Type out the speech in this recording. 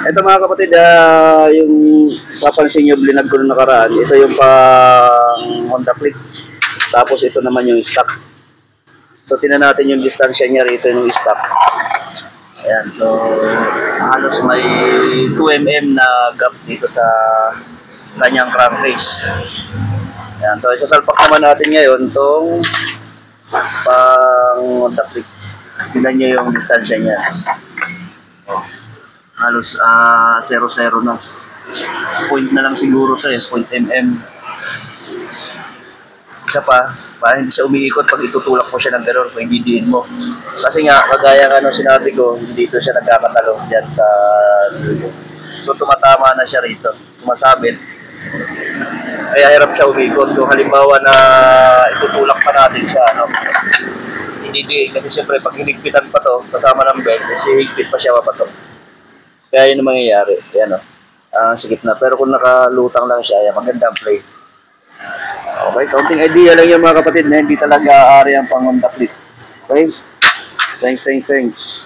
Ito mga kapatid, yung papansin nyo, blinag ko nung nakaraan, ito yung Honda Click. Tapos ito naman yung stock. So tingnan natin yung distansya niya rito yung stock. Ayan, so halos may 2 mm na gap dito sa kanyang crankcase. Ayan, so isasalpak naman natin ngayon itong Honda Click. Tingnan nyo yung distansya niya. Halos 0-0 na. Point na lang siguro to eh, point mm. Isa pa, para hindi siya umiikot pag itutulak mo siya ng gano'n kung hindi diin mo. Kasi nga, kagaya ng sinabi ko, hindi ito siya nagkakatalong dyan sa dulo. So tumatama na siya rito, sumasabit. Kaya hirap siya umikot. Kung halimbawa na itutulak pa natin siya, hindi diin. Kasi siyempre pag hinigpitan pa to, kasama ng belt, kasi higpit pa siya mapasok. Kaya yun ang mangyayari. Ayan sikip na. Pero kung nakalutang lang siya, ayan, magandang play. Okay, kaunting idea lang yung mga kapatid na hindi talaga aari ang Honda Click. Okay? Thanks.